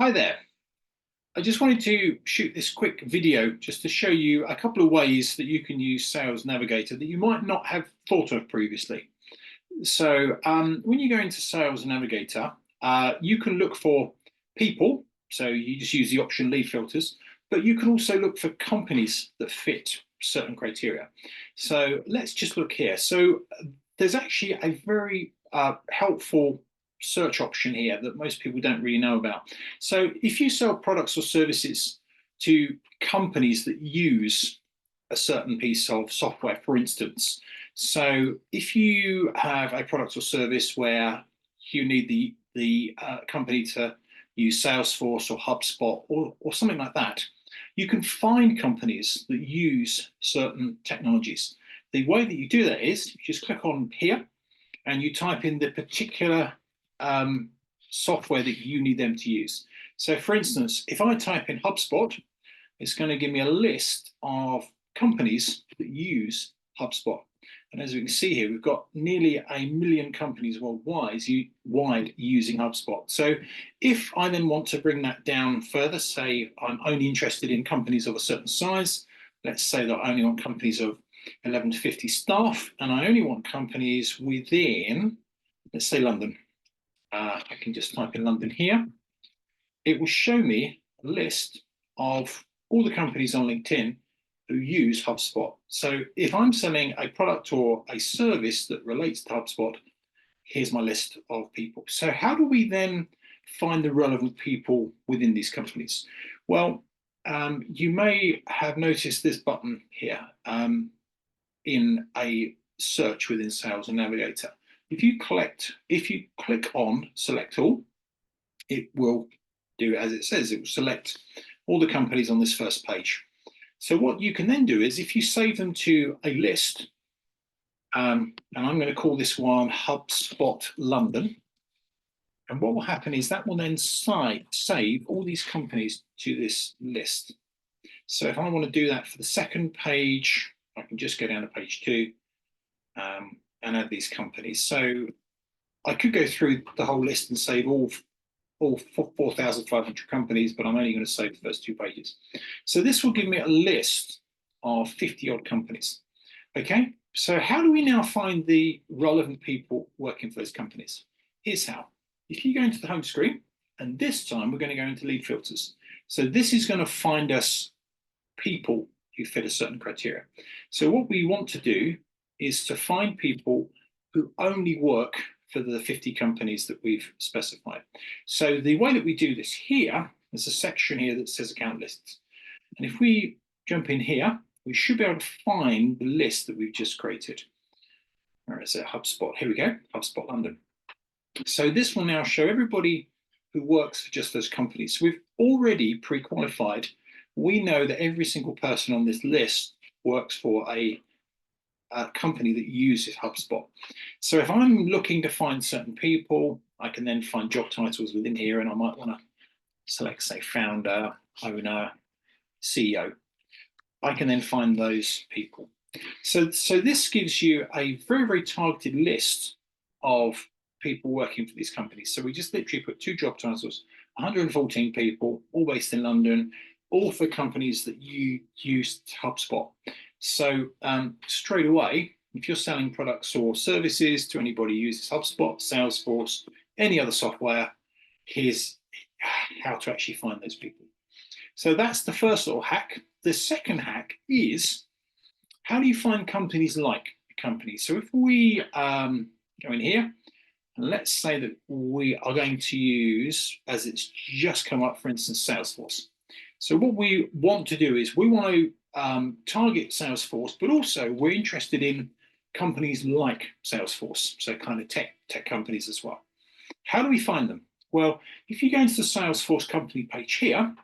Hi there. I just wanted to shoot this quick video just to show you a couple of ways that you can use Sales Navigator that you might not have thought of previously. When you go into Sales Navigator, you can look for people. So you just use the option lead filters, but you can also look for companies that fit certain criteria. So let's just look here. There's actually a very helpful search option here that most people don't really know about. So if you sell products or services to companies that use a certain piece of software, for instance, so if you have a product or service where you need the company to use Salesforce or HubSpot or something like that, you can find companies that use certain technologies. The way that you do that is you just click on here and you type in the particular software that you need them to use. So for instance, if I type in HubSpot, it's going to give me a list of companies that use HubSpot. And as we can see here, we've got nearly 1 million companies worldwide using HubSpot. So if I then want to bring that down further, say I'm only interested in companies of a certain size, let's say that I only want companies of 11 to 50 staff, and I only want companies within, let's say London. I can just type in London here. It will show me a list of all the companies on LinkedIn who use HubSpot. So if I'm selling a product or a service that relates to HubSpot, here's my list of people. So how do we then find the relevant people within these companies? Well, you may have noticed this button here in a search within Sales and Navigator. If you click on Select All, it will do as it says. It will select all the companies on this first page. So what you can then do is if you save them to a list, and I'm going to call this one HubSpot London, and what will happen is that will then save all these companies to this list. So if I want to do that for the second page, I can just go down to page 2 and add these companies. So I could go through the whole list and save all 4,500 companies, but I'm only going to save the first 2 pages. So this will give me a list of 50 odd companies. Okay, so how do we now find the relevant people working for those companies? Here's how. If you go into the home screen, and this time we're going to go into lead filters. So this is going to find us people who fit a certain criteria. So what we want to do is to find people who only work for the 50 companies that we've specified. So the way that we do this here, there's a section here that says account lists. And if we jump in here, we should be able to find the list that we've just created. Where is it? HubSpot. Here we go, HubSpot London. So this will now show everybody who works for just those companies. So we've already pre-qualified. We know that every single person on this list works for a company that uses HubSpot. So if I'm looking to find certain people, I can then find job titles within here, and I might want to select, say, founder, owner, CEO. I can then find those people. So this gives you a very, very targeted list of people working for these companies. So we just literally put 2 job titles, 114 people, all based in London, all for companies that use HubSpot. So straight away, if you're selling products or services to anybody who uses HubSpot, Salesforce, any other software, here's how to actually find those people. So that's the first little hack. The second hack is, how do you find companies like companies? So if we go in here, and let's say that we are going to use, as it's just come up, for instance, Salesforce. So what we want to do is we want to target Salesforce, but also we're interested in companies like Salesforce, so kind of tech companies as well. How do we find them? Well, if you go into the Salesforce company page here,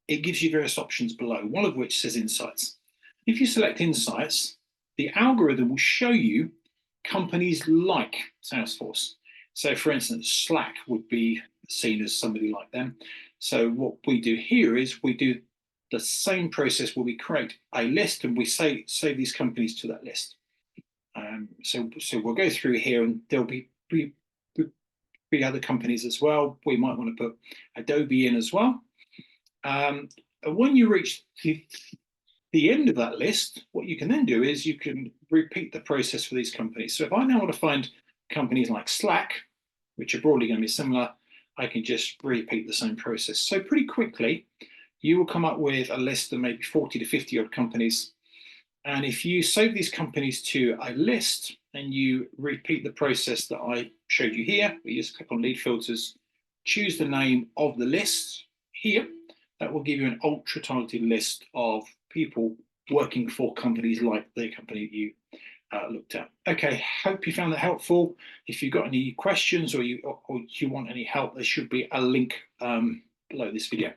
it gives you various options below, one of which says Insights. If you select Insights, the algorithm will show you companies like Salesforce. So for instance, Slack would be seen as somebody like them. So what we do here is we do the same process where we create a list and we save these companies to that list. So we'll go through here and there'll be be other companies as well. We might want to put Adobe in as well. When you reach the end of that list, what you can then do is you can repeat the process for these companies. So if I now want to find companies like Slack, which are broadly going to be similar, I can just repeat the same process. So pretty quickly, you will come up with a list of maybe 40 to 50 odd companies. And if you save these companies to a list and you repeat the process that I showed you here, we just click on lead filters, choose the name of the list here, that will give you an ultra targeted list of people working for companies like the company that you looked at. Okay, hope you found that helpful. If you've got any questions or you want any help, there should be a link below this video.